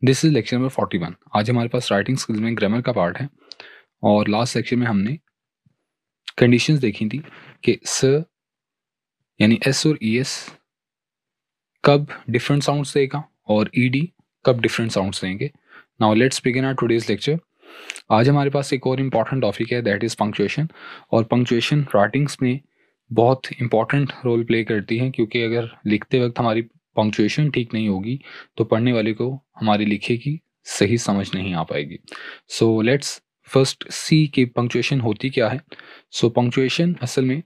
This is lecture number 41। आज हमारे पास writing skills में ग्रामर का पार्ट है और लास्ट लेक्चर में हमने कंडीशंस देखी थी कि स यानी एस और ई एस कब डिफरेंट साउंड्स देगा और ई डी कब डिफरेंट साउंड्स देंगे। Now let's begin our today's lecture. आज हमारे पास एक और इम्पॉर्टेंट टॉपिक है, दैट इज़ पंक्चुएशन। और पंक्चुएशन राइटिंग्स में बहुत इंपॉर्टेंट रोल प्ले करती है, क्योंकि अगर लिखते वक्त हमारी पंक्चुएशन ठीक नहीं होगी तो पढ़ने वाले को हमारी लिखे की सही समझ नहीं आ पाएगी। सो लेट्स फर्स्ट सी कि पंक्चुएशन होती क्या है। सो पंक्चुएशन असल में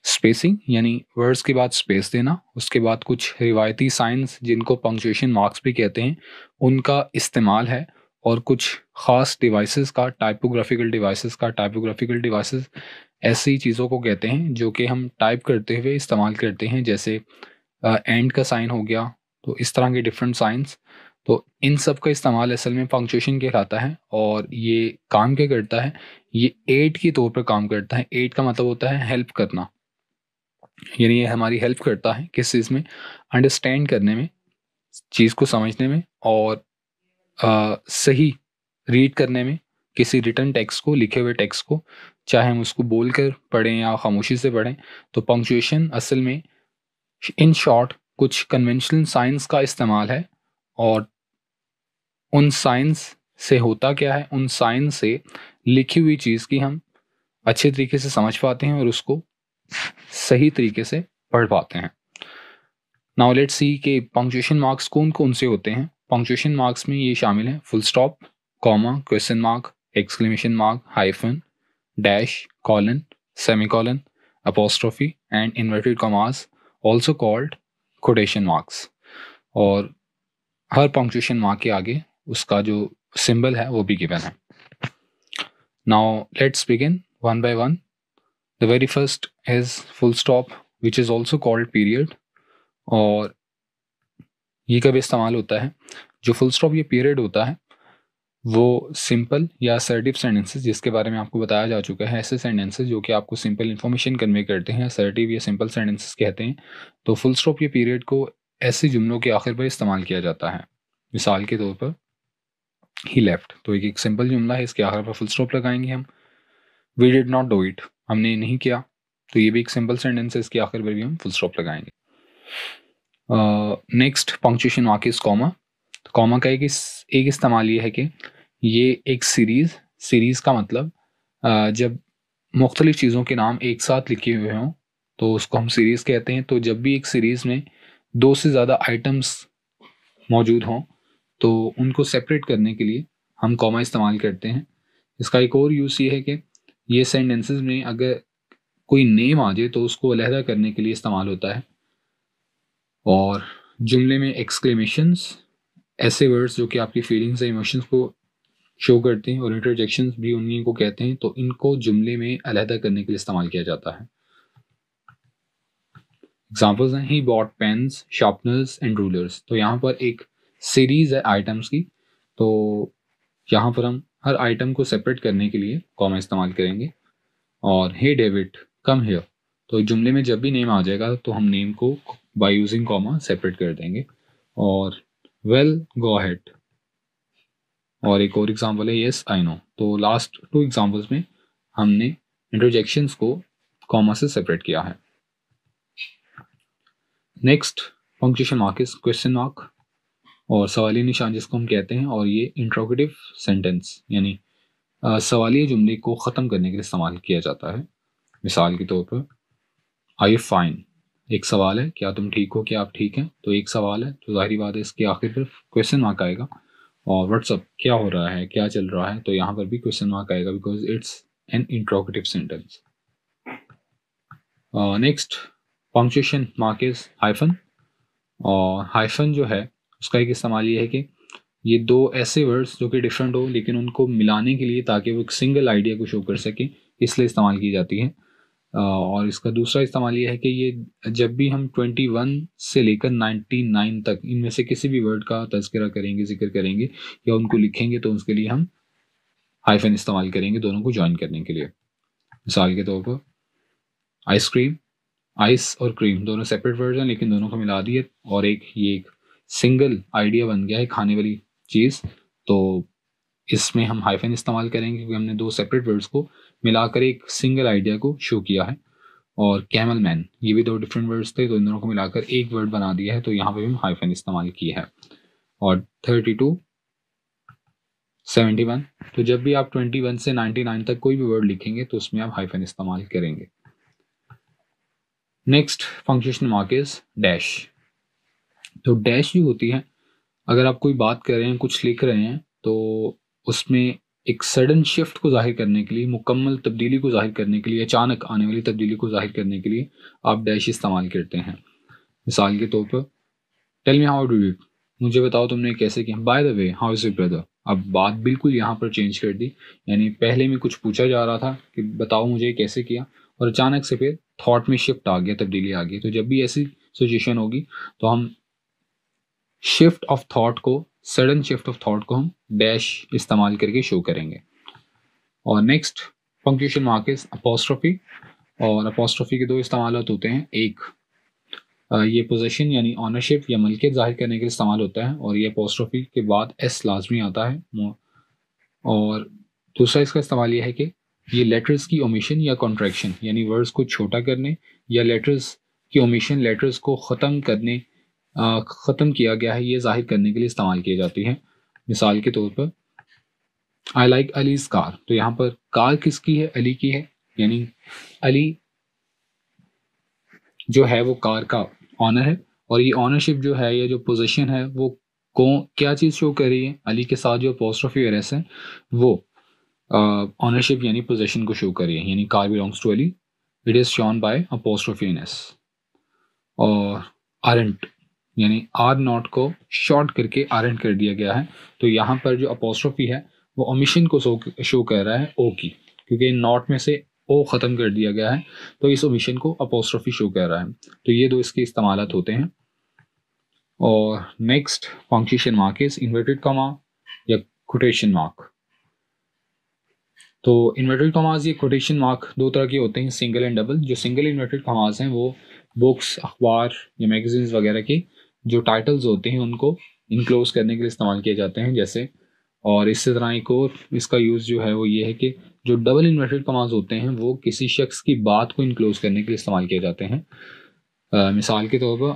स्पेसिंग यानी वर्ड्स के बाद स्पेस देना, उसके बाद कुछ रिवायती साइंस जिनको पंक्चुएशन मार्क्स भी कहते हैं उनका इस्तेमाल है, और कुछ ख़ास डिवाइसेस का, टाइपोग्राफिकल डिवाइसेस ऐसी चीज़ों को कहते हैं जो कि हम टाइप करते हुए इस्तेमाल करते हैं, जैसे एंड का साइन हो गया। तो इस तरह के डिफरेंट साइंस, तो इन सब का इस्तेमाल असल में पंक्चुएशन कहलाता है। और ये काम क्या करता है, ये एड के तौर पर काम करता है। एड का मतलब होता है हेल्प करना, यानी ये हमारी हेल्प करता है किस चीज़ में, अंडरस्टैंड करने में, चीज़ को समझने में, और सही रीड करने में किसी रिटर्न टेक्स्ट को, लिखे हुए टेक्स्ट को, चाहे हम उसको बोलकर पढ़ें या खामोशी से पढ़ें। तो पंक्चुएशन असल में इन शॉर्ट कुछ कन्वेंशनल साइंस का इस्तेमाल है। और उन साइंस से होता क्या है, उन साइंस से लिखी हुई चीज़ की हम अच्छे तरीके से समझ पाते हैं और उसको सही तरीके से पढ़ पाते हैं। नाउ लेट्स सी कि पंक्चुएशन मार्क्स कौन कौन से होते हैं। पंक्चुएशन मार्क्स में ये शामिल हैं full stop, comma, question mark, exclamation mark, hyphen, dash, colon, semicolon, apostrophe and inverted commas, also called quotation marks। और हर पंक्चुएशन मार्क के आगे उसका जो सिंबल है वो भी गिवन है। Now let's begin one by one. The very first is full stop which is also called period. और ये कब इस्तेमाल होता है, जो फुल स्टॉप ये पीरियड होता है वो सिंपल या असर्टिव सेंटेंसेस, जिसके बारे में आपको बताया जा चुका है, ऐसे सेंटेंसेस जो कि आपको सिंपल इन्फॉर्मेशन कन्वे करते हैं, असर्टिव या सिंपल सेंटेंसेस कहते हैं। तो फुल स्टॉप या पीरियड को ऐसे जुमलों के आखिर पर इस्तेमाल किया जाता है। मिसाल के तौर पर ही लेफ्ट, तो एक सिंपल जुमला है, इसके आखिर पर फुल स्टॉप लगाएंगे हम। We did not do it, हमने नहीं किया, तो ये भी एक सिंपल सेंटेंस है, इसके आखिर पर भी हम फुल स्टॉप लगाएंगे। Next punctuation mark is comma. Comma का एक इस्तेमाल ये है कि ये एक सीरीज़ का मतलब जब मुख्तलिफ़ चीज़ों के नाम एक साथ लिखे हुए हों तो उसको हम सीरीज़ कहते हैं। तो जब भी एक सीरीज़ में दो से ज़्यादा आइटम्स मौजूद हों तो उनको सेपरेट करने के लिए हम कॉमा इस्तेमाल करते हैं। इसका एक और यूज़ ये है कि ये सेंटेंसेस में अगर कोई नेम आ जाए तो उसको अलहदा करने के लिए इस्तेमाल होता है। और जुमले में एक्सक्लेमेशंस, ऐसे वर्ड्स जो कि आपकी फीलिंग्स या इमोशंस को शो करते हैं, और इंटरजेक्शंस भी उन्हीं को कहते हैं, तो इनको जुमले में अलहदा करने के लिए इस्तेमाल किया जाता है। एग्जाम्पल्स हैं he bought pens, sharpeners and rulers. तो यहाँ पर एक सीरीज है आइटम्स की, तो यहाँ पर हम हर आइटम को सेपरेट करने के लिए कॉमा इस्तेमाल करेंगे। और हे डेविड कम हियर, तो जुमले में जब भी नेम आ जाएगा तो हम नेम को बाय यूजिंग कॉमा सेपरेट कर देंगे। और वेल गो अहेड, और एक और एग्जांपल है यस आई नो। तो लास्ट टू एग्जांपल्स में हमने इंटरजेक्शंस को कॉमा से सेपरेट किया है। Next punctuation mark is question mark, और सवालिया निशान जिसको हम कहते हैं, और ये इंट्रोगेटिव सेंटेंस यानी सवालिया जुमले को ख़त्म करने के लिए इस्तेमाल किया जाता है। मिसाल के तौर पर आर यू फाइन, एक सवाल है, क्या तुम ठीक हो, क्या आप ठीक हैं, तो एक सवाल है, तो जाहिर बात है इसके आखिर पर क्वेश्चन मार्क आएगा। और व्हाट्सअप, क्या हो रहा है, क्या चल रहा है, तो यहाँ पर भी क्वेश्चन मार्क आएगा because it's an interrogative sentence. Next punctuation mark is hyphen. और हाइफन जो है उसका एक इस्तेमाल ये है कि ये दो ऐसे वर्ड्स जो कि डिफरेंट हो लेकिन उनको मिलाने के लिए, ताकि वो एक सिंगल आइडिया को शो कर सके, इसलिए इस्तेमाल की जाती है। और इसका दूसरा इस्तेमाल ये है कि ये जब भी हम 21 से लेकर 99 तक इनमें से किसी भी वर्ड का तज़किरा करेंगे, जिक्र करेंगे या उनको लिखेंगे, तो उसके लिए हम हाइफन इस्तेमाल करेंगे दोनों को ज्वाइन करने के लिए। मिसाल के तौर पर आइसक्रीम, आइस और क्रीम दोनों सेपरेट वर्ड हैं लेकिन दोनों को मिला दिए और एक ये एक सिंगल आइडिया बन गया है खाने वाली चीज़, तो इसमें हम हाइफन इस्तेमाल करेंगे क्योंकि हमने दो सेपरेट वर्ड्स को मिलाकर एक सिंगल आइडिया को शो किया है। और कैमल मैन, ये भी दो डिफरेंट वर्ड्स थे, तो इन दोनों को मिलाकर एक वर्ड बना दिया है, तो यहाँ पे भी हम हाइफन इस्तेमाल किया है। और 32, 71, तो जब भी आप 21 से 99 तक कोई भी वर्ड लिखेंगे तो उसमें आप हाइफन इस्तेमाल करेंगे। Next punctuation mark is dash. तो डैश जो होती है, अगर आप कोई बात कर रहे हैं, कुछ लिख रहे हैं, तो उसमें एक सडन शिफ्ट को जाहिर करने के लिए, मुकम्मल तब्दीली को जाहिर करने के लिए, अचानक आने वाली तब्दीली को जाहिर करने के लिए आप डैश इस्तेमाल करते हैं। मिसाल के तौर पर, tell me how do it, मुझे बताओ तुमने कैसे किया। By the way how is your brother. अब बात बिल्कुल यहाँ पर चेंज कर दी, यानी पहले में कुछ पूछा जा रहा था कि बताओ मुझे कैसे किया, और अचानक से फिर थॉट में शिफ्ट आ गया, तब्दीली आ गई। तो जब भी ऐसी सिचुएशन होगी तो हम शिफ्ट ऑफ थॉट को, सडन शिफ्ट ऑफ थॉट को हम डैश इस्तेमाल करके शो करेंगे। और next punctuation mark is apostrophe. और अपोस्ट्रोफी के दो इस्तेमाल होते हैं। एक, ये पोजीशन यानी ऑनरशिप या मलकियत जाहिर करने के लिए इस्तेमाल होता है, और ये अपोस्ट्रोफी के बाद एस लाजमी आता है। और दूसरा इसका इस्तेमाल यह है कि ये लेटर्स की ओमिशन या कॉन्ट्रैक्शन, यानी वर्ड्स को छोटा करने, या लेटर्स की ओमिशन, लेटर्स को ख़त्म करने, ख़त्म किया गया है ये जाहिर करने के लिए इस्तेमाल की जाती है। मिसाल के तौर पर, आई लाइक अलीज कार, तो यहाँ पर कार किसकी है, अली की है, यानी अली जो है वो कार का ऑनर है, और ये ऑनरशिप जो है, ये जो पोजीशन है, वो क्या चीज़ शो कर रही है, अली के साथ जो अपोस्ट्रोफी और एस है वो ऑनरशिप यानी पोजीशन को शो कर रही है, यानी car belongs to Ali, it is shown by apostrophe and S. और आरंट, यानी आर नॉट को शॉर्ट करके आरंट कर दिया गया है, तो यहाँ पर जो अपोस्ट्रोफी है वो ओमिशन को शो कर रहा है, ओ की, क्योंकि नॉट में से ओ ख़त्म कर दिया गया है, तो इस ओमिशन को अपोस्ट्रोफी शो कर रहा है। तो ये दो इसके इस्तेमालात होते हैं। और next punctuation mark is inverted comma या कोटेशन मार्क। तो इन्वर्टेड कॉमाज, ये कोटेशन मार्क दो तरह के होते हैं, सिंगल एंड डबल। जो सिंगल इन्वर्टेड कॉमाज हैं वो बुक्स, अखबार या मैगजीन्स वगैरह के जो टाइटल्स होते हैं उनको इनक्लोज करने के लिए इस्तेमाल किए जाते हैं, जैसे। और इसी तरह एक और इसका यूज़ जो है वो ये है कि जो डबल इन्वर्टेड कॉमाज होते हैं वो किसी शख्स की बात को इनक्लोज करने के लिए इस्तेमाल किए जाते हैं। मिसाल के तौर पर,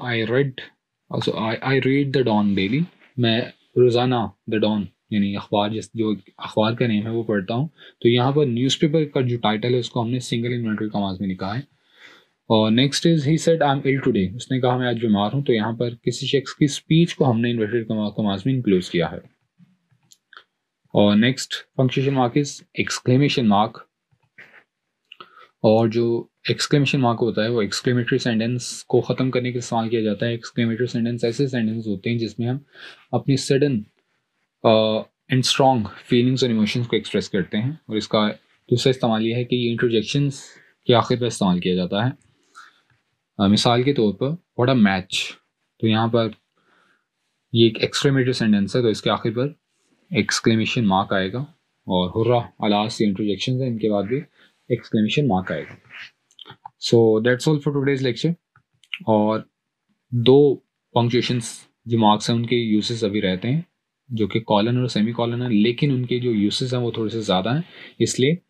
I read the Dawn daily, मैं रोज़ाना द डॉन यानी अखबार, जो अखबार का नेम है वो पढ़ता हूँ। तो यहाँ पर न्यूज़पेपर का जो टाइटल है उसको हमने सिंगल इन्वर्टेड कॉमास में लिखा है। और next is he said I am ill today, उसने कहा मैं आज बीमार हूँ, तो यहाँ पर किसी शख्स की स्पीच को हमने इन्वर्टेड कॉमास में इंक्लूड किया है। और next punctuation mark is exclamation mark. और जो एक्सक्लेमेशन मार्क होता है वो एक्सक्लेमेटरी सेंटेंस को ख़त्म करने के लिए इस्तेमाल किया जाता है। एक्सक्लेमेटरी सेंटेंस ऐसे सेंटेंस होते हैं जिसमें हम अपनी सडन एंड स्ट्रॉन्ग फीलिंग्स और इमोशंस को एक्सप्रेस करते हैं। और इसका दूसरा इस्तेमाल ये है कि ये इंटरजेक्शंस के आखिर पर इस्तेमाल किया जाता है। मिसाल के तौर पर, व्हाट अ मैच, तो यहाँ पर ये एक एक्सक्लेमेटरी सेंटेंस है, तो इसके आखिर पर एक्सक्लेमेशन मार्क आएगा। और हुर्रा, अलास, ये इंटरजेक्शंस हैं, इनके बाद भी एक्सक्लेमेशन मार्क आएगा। सो that's all for today's lecture. और दो पंक्चुएशंस जो मार्क्स हैं उनके यूसेस अभी रहते हैं, जो कि कॉलन और सेमी कॉलन है, लेकिन उनके जो यूसेस हैं वो थोड़े से ज़्यादा हैं, इसलिए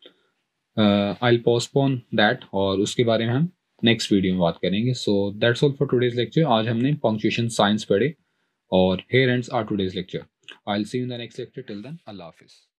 आई विल पोस्टपोन दैट, और उसके बारे में हम नेक्स्ट वीडियो में बात करेंगे। So that's all for today's lecture. आज हमने पंक्चुएशन साइंस पढ़े, और here ends our today's lecture. I will see you in the next lecture. Till then, अल्लाह हाफिज़।